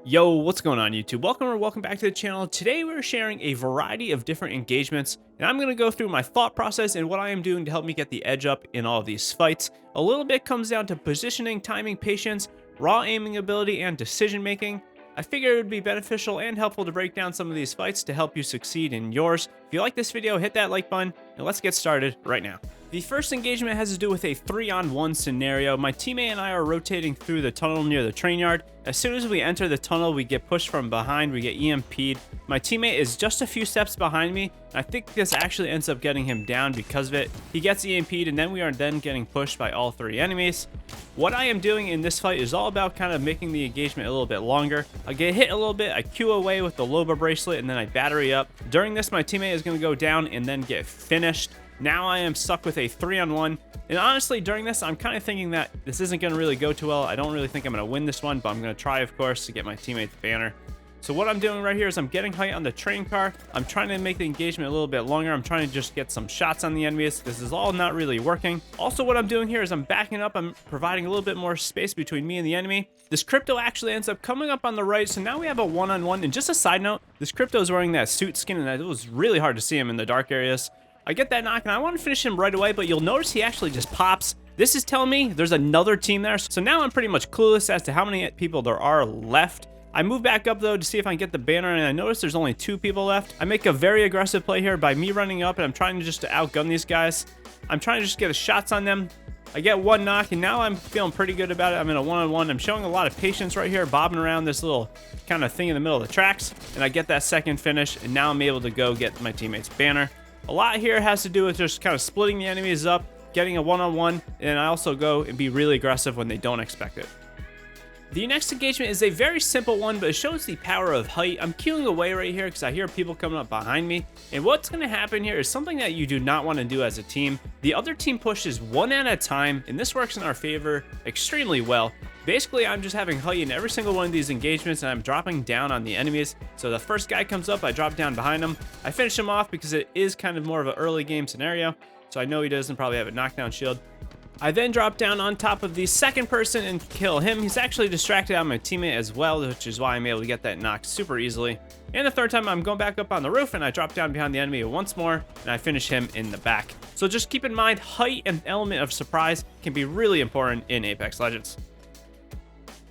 Yo, what's going on YouTube? Welcome back to the channel. Today we're sharing a variety of different engagements, and I'm going to go through my thought process and what I am doing to help me get the edge up in all of these fights. A little bit comes down to positioning, timing, patience, raw aiming ability, and decision making. I figured it would be beneficial and helpful to break down some of these fights to help you succeed in yours. If you like this video, hit that like button, and let's get started right now. The first engagement has to do with a 3-on-1 scenario. My teammate and I are rotating through the tunnel near the train yard. As soon as we enter the tunnel, we get pushed from behind, we get EMP'd. My teammate is just a few steps behind me. I think this actually ends up getting him down because of it. He gets EMP'd, and then we are getting pushed by all three enemies. What I am doing in this fight is all about kind of making the engagement a little bit longer. I get hit a little bit, I Q away with the Loba bracelet, and then I battery up. During this, my teammate is going to go down and then get finished. Now I am stuck with a 3-on-1, and honestly, during this, I'm kind of thinking that this isn't going to really go too well. I don't really think I'm going to win this one, but I'm going to try, of course, to get my teammate the banner. So what I'm doing right here is I'm getting height on the train car. I'm trying to make the engagement a little bit longer. I'm trying to just get some shots on the enemies. This is all not really working. Also, what I'm doing here is I'm backing up. I'm providing a little bit more space between me and the enemy. This crypto actually ends up coming up on the right, so now we have a 1-on-1. And just a side note, this crypto is wearing that suit skin, and it was really hard to see him in the dark areas. I get that knock, and I want to finish him right away, but you'll notice he actually just pops. This is telling me there's another team there, so now I'm pretty much clueless as to how many people there are left. I move back up, though, to see if I can get the banner, and I notice there's only 2 people left. I make a very aggressive play here by me running up, and I'm trying to outgun these guys. I'm trying to just get shots on them. I get one knock, and now I'm feeling pretty good about it. I'm in a 1-on-1. I'm showing a lot of patience right here, bobbing around this little kind of thing in the middle of the tracks, and I get that second finish, and now I'm able to go get my teammate's banner. A lot here has to do with just kind of splitting the enemies up, getting a 1-on-1, and I also go and be really aggressive when they don't expect it. The next engagement is a very simple one, but it shows the power of height. I'm queuing away right here because I hear people coming up behind me, and what's going to happen here is something that you do not want to do as a team. The other team pushes one at a time, and this works in our favor extremely well. Basically, I'm just having height in every single one of these engagements, and I'm dropping down on the enemies. So the first guy comes up, I drop down behind him. I finish him off because it is kind of more of an early game scenario, so I know he doesn't probably have a knockdown shield. I then drop down on top of the second person and kill him. He's actually distracted on my teammate as well, which is why I'm able to get that knock super easily. And the third time, I'm going back up on the roof, and I drop down behind the enemy once more, and I finish him in the back. So just keep in mind, height and element of surprise can be really important in Apex Legends.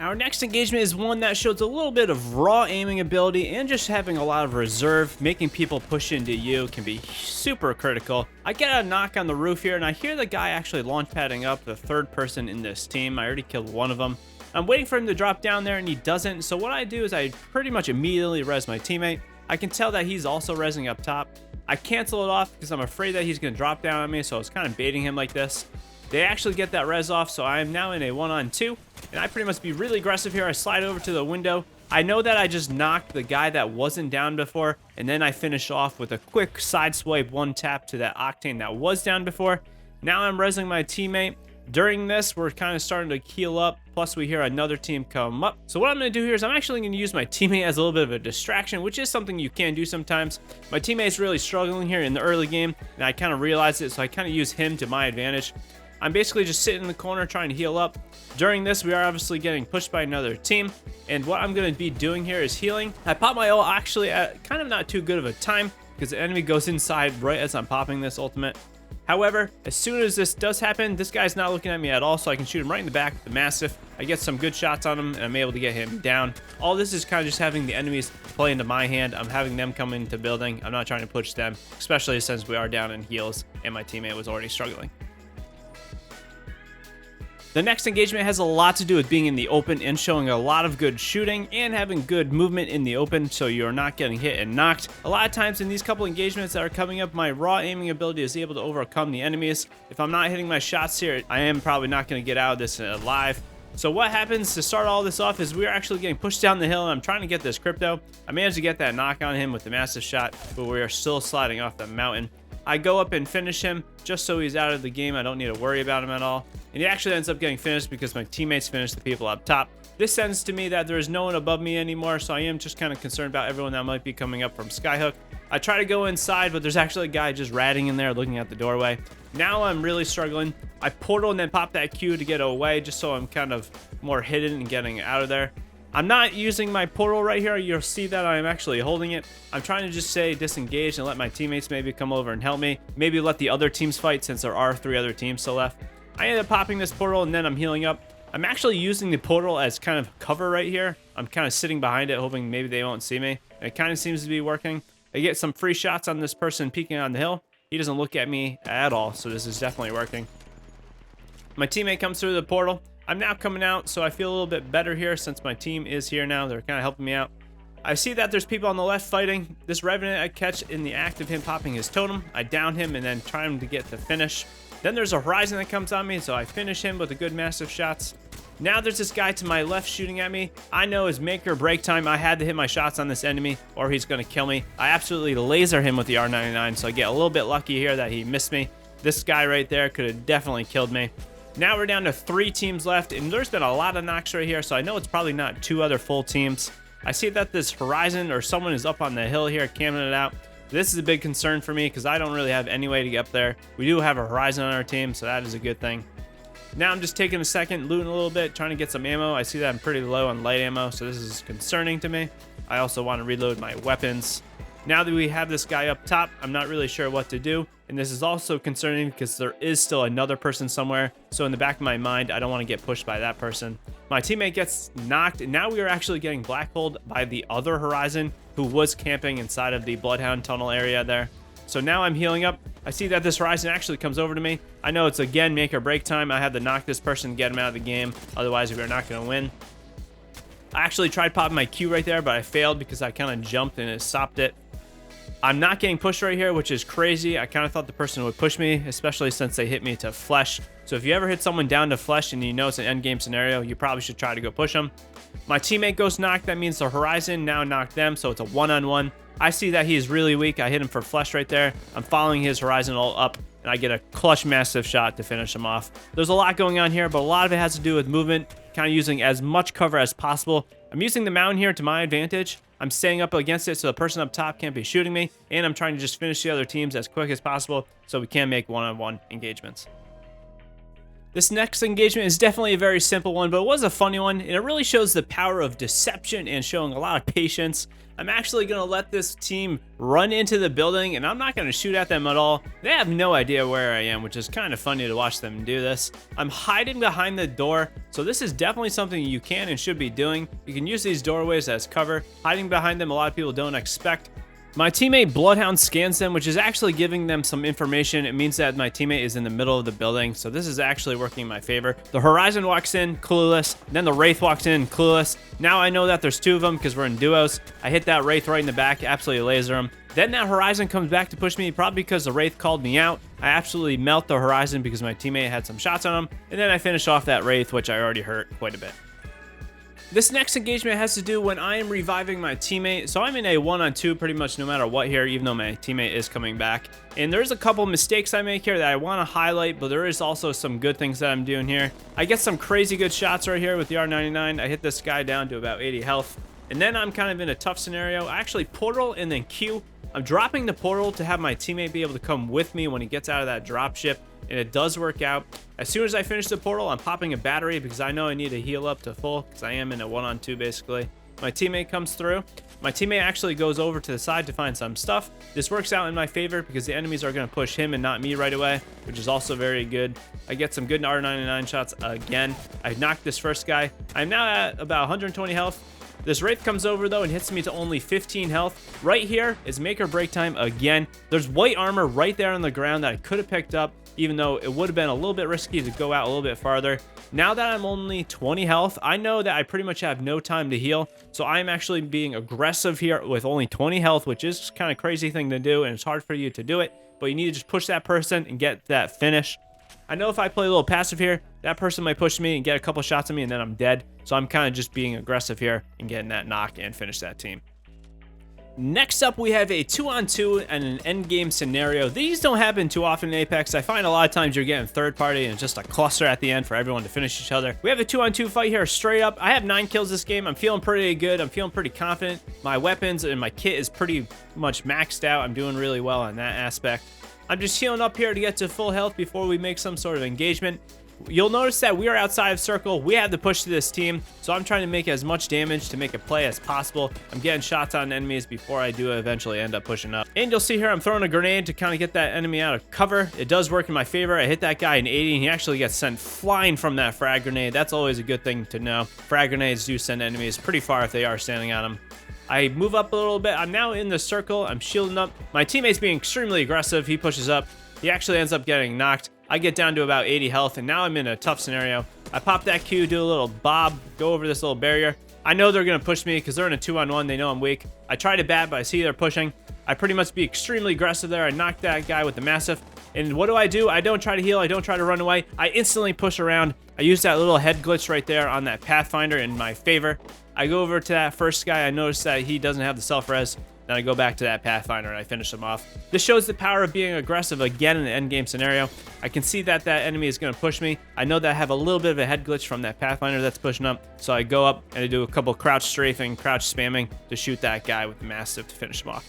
Our next engagement is one that shows a little bit of raw aiming ability and just having a lot of reserve. Making people push into you can be super critical. I get a knock on the roof here, and I hear the guy actually launch padding up, the third person in this team. I already killed one of them. I'm waiting for him to drop down there, and he doesn't. So what I do is I pretty much immediately res my teammate. I can tell that he's also resing up top. I cancel it off because I'm afraid that he's going to drop down on me, so I was kind of baiting him like this. They actually get that res off, so I am now in a 1-on-2, and I pretty much be really aggressive here. I slide over to the window. I know that I just knocked the guy that wasn't down before, and then I finish off with a quick side swipe, one tap to that Octane that was down before. Now I'm resing my teammate. During this, we're kind of starting to heal up, plus we hear another team come up. So what I'm going to do here is I'm actually going to use my teammate as a little bit of a distraction, which is something you can do sometimes. My teammate's really struggling here in the early game, and I kind of realized it, so I kind of use him to my advantage. I'm basically just sitting in the corner trying to heal up. During this, we are obviously getting pushed by another team, and what I'm going to be doing here is healing. I pop my ult actually at kind of not too good of a time because the enemy goes inside right as I'm popping this ultimate. However, as soon as this does happen, this guy's not looking at me at all, so I can shoot him right in the back with the Mastiff. I get some good shots on him, and I'm able to get him down. All this is kind of just having the enemies play into my hand. I'm having them come into building. I'm not trying to push them, especially since we are down in heals, and my teammate was already struggling. The next engagement has a lot to do with being in the open and showing a lot of good shooting and having good movement in the open so you're not getting hit and knocked. A lot of times in these couple engagements that are coming up, my raw aiming ability is able to overcome the enemies. If I'm not hitting my shots here, I am probably not going to get out of this alive. So what happens to start all this off is we're actually getting pushed down the hill, and I'm trying to get this crypto. I managed to get that knock on him with the massive shot, but we are still sliding off the mountain. I go up and finish him just so he's out of the game. I don't need to worry about him at all. And he actually ends up getting finished because my teammates finished the people up top. This sends to me that there is no one above me anymore, so I am just kind of concerned about everyone that might be coming up from Skyhook. I try to go inside, but there's actually a guy just ratting in there looking at the doorway. Now I'm really struggling. I portal and then pop that Q to get away just so I'm kind of more hidden and getting out of there. I'm not using my portal right here. You'll see that I'm actually holding it. I'm trying to just say disengage and let my teammates maybe come over and help me. Maybe let the other teams fight since there are 3 other teams still left. I ended up popping this portal and then I'm healing up. I'm actually using the portal as kind of cover right here. I'm kind of sitting behind it hoping maybe they won't see me. It kind of seems to be working. I get some free shots on this person peeking on the hill. He doesn't look at me at all, so this is definitely working. My teammate comes through the portal. I'm now coming out, so I feel a little bit better here since my team is here now. They're kind of helping me out. I see that there's people on the left fighting. This Revenant I catch in the act of him popping his totem. I down him and then try him to get the finish. Then there's a Horizon that comes on me, so I finish him with a good massive shots. Now there's this guy to my left shooting at me. I know it's make or break time. I had to hit my shots on this enemy or he's going to kill me. I absolutely laser him with the R99, so I get a little bit lucky here that he missed me. This guy right there could have definitely killed me. Now we're down to 3 teams left, and there's been a lot of knocks right here, so I know it's probably not 2 other full teams. I see that this Horizon or someone is up on the hill here camping it out. This is a big concern for me because I don't really have any way to get up there. We do have a Horizon on our team, so that is a good thing. Now I'm just taking a second, looting a little bit, trying to get some ammo. I see that I'm pretty low on light ammo, so this is concerning to me. I also want to reload my weapons. Now that we have this guy up top, I'm not really sure what to do. And this is also concerning because there is still another person somewhere. So in the back of my mind, I don't want to get pushed by that person. My teammate gets knocked, and now we are actually getting black-holed by the other Horizon who was camping inside of the Bloodhound tunnel area there. So now I'm healing up. I see that this Horizon actually comes over to me. I know it's again make or break time. I had to knock this person to get him out of the game. Otherwise, we're not going to win. I actually tried popping my Q right there, but I failed because I kind of jumped and it stopped it. I'm not getting pushed right here, which is crazy. I kind of thought the person would push me, especially since they hit me to flesh. So if you ever hit someone down to flesh and you know it's an end game scenario, you probably should try to go push them. My teammate goes knocked. That means the Horizon now knocked them, so it's a one-on-one. I see that he is really weak. I hit him for flesh right there. I'm following his Horizon all up, and I get a clutch massive shot to finish him off. There's a lot going on here, but a lot of it has to do with movement, kind of using as much cover as possible. I'm using the mountain here to my advantage. I'm staying up against it so the person up top can't be shooting me, and I'm trying to just finish the other teams as quick as possible so we can make one-on-one engagements. This next engagement is definitely a very simple one, but it was a funny one, and it really shows the power of deception and showing a lot of patience. I'm actually going to let this team run into the building, and I'm not going to shoot at them at all. They have no idea where I am, which is kind of funny to watch them do this. I'm hiding behind the door, so this is definitely something you can and should be doing. You can use these doorways as cover. Hiding behind them, a lot of people don't expect. My teammate Bloodhound scans them, which is actually giving them some information. It means that my teammate is in the middle of the building, so this is actually working in my favor. The Horizon walks in, clueless. Then the Wraith walks in, clueless. Now I know that there's 2 of them because we're in duos. I hit that Wraith right in the back, absolutely laser him. Then that Horizon comes back to push me, probably because the Wraith called me out. I absolutely melt the Horizon because my teammate had some shots on him. And then I finish off that Wraith, which I already hurt quite a bit. This next engagement has to do when I am reviving my teammate. So I'm in a 1-on-2 pretty much no matter what here, even though my teammate is coming back. And there's a couple mistakes I make here that I want to highlight, but there is also some good things that I'm doing here. I get some crazy good shots right here with the R99. I hit this guy down to about 80 health. And then I'm kind of in a tough scenario. I actually portal and then Q. I'm dropping the portal to have my teammate be able to come with me when he gets out of that drop ship. And it does work out. As soon as I finish the portal, I'm popping a battery because I know I need to heal up to full because I am in a 1-on-2 basically. My teammate comes through. My teammate actually goes over to the side to find some stuff. This works out in my favor because the enemies are going to push him and not me right away, which is also very good. I get some good R99 shots again. I knocked this first guy. I'm now at about 120 health. This Wraith comes over though and hits me to only 15 health. Right here is make or break time again. There's white armor right there on the ground that I could have picked up, even though it would have been a little bit risky to go out a little bit farther. Now that I'm only 20 health, I know that I pretty much have no time to heal. So I'm actually being aggressive here with only 20 health, which is kind of crazy thing to do, and it's hard for you to do it. But you need to just push that person and get that finish. I know if I play a little passive here, that person might push me and get a couple shots at me, and then I'm dead. So I'm kind of just being aggressive here and getting that knock and finish that team. Next up, we have a 2-on-2 and an endgame scenario. These don't happen too often in Apex. I find a lot of times you're getting third party and just a cluster at the end for everyone to finish each other. We have a 2-on-2 fight here straight up. I have 9 kills this game. I'm feeling pretty good. I'm feeling pretty confident. My weapons and my kit is pretty much maxed out. I'm doing really well on that aspect. I'm just healing up here to get to full health before we make some sort of engagement. You'll notice that we are outside of circle. We have to push to this team, so I'm trying to make as much damage to make a play as possible. I'm getting shots on enemies before I do eventually end up pushing up. And you'll see here I'm throwing a grenade to kind of get that enemy out of cover. It does work in my favor. I hit that guy in 80, and he actually gets sent flying from that frag grenade. That's always a good thing to know. Frag grenades do send enemies pretty far if they are standing on them. I move up a little bit. I'm now in the circle. I'm shielding up. My teammate's being extremely aggressive. He pushes up. He actually ends up getting knocked. I get down to about 80 health, and now I'm in a tough scenario. I pop that Q, do a little bob, go over this little barrier. I know they're going to push me because they're in a 2-on-1. They know I'm weak. I try to bat, but I see they're pushing. I pretty much be extremely aggressive there. I knock that guy with the massive. And what do? I don't try to heal. I don't try to run away. I instantly push around. I use that little head glitch right there on that Pathfinder in my favor. I go over to that first guy. I notice that he doesn't have the self-res. Then I go back to that Pathfinder and I finish him off. This shows the power of being aggressive again in an endgame scenario. I can see that that enemy is going to push me. I know that I have a little bit of a head glitch from that Pathfinder that's pushing up. So I go up and I do a couple crouch strafing, crouch spamming to shoot that guy with the massive to finish him off.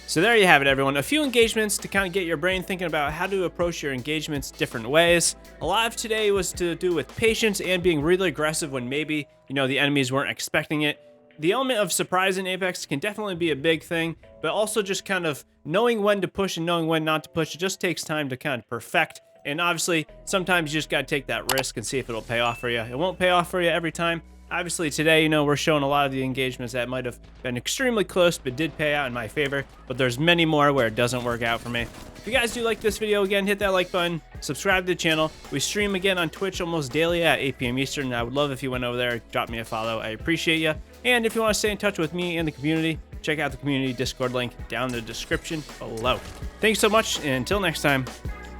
So there you have it, everyone. A few engagements to kind of get your brain thinking about how to approach your engagements different ways. A lot of today was to do with patience and being really aggressive when maybe, the enemies weren't expecting it. The element of surprise in Apex can definitely be a big thing, but also just kind of knowing when to push and knowing when not to push. It just takes time to kind of perfect. And obviously, sometimes you just got to take that risk and see if it'll pay off for you. It won't pay off for you every time. Obviously today, we're showing a lot of the engagements that might have been extremely close but did pay out in my favor, but there's many more where it doesn't work out for me. If you guys do like this video, again, hit that like button, subscribe to the channel. We stream again on Twitch almost daily at 8 p.m. Eastern. I would love if you went over there, drop me a follow. I appreciate you. And if you want to stay in touch with me and the community, check out the community Discord link down in the description below. Thanks so much, and until next time,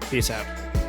peace out.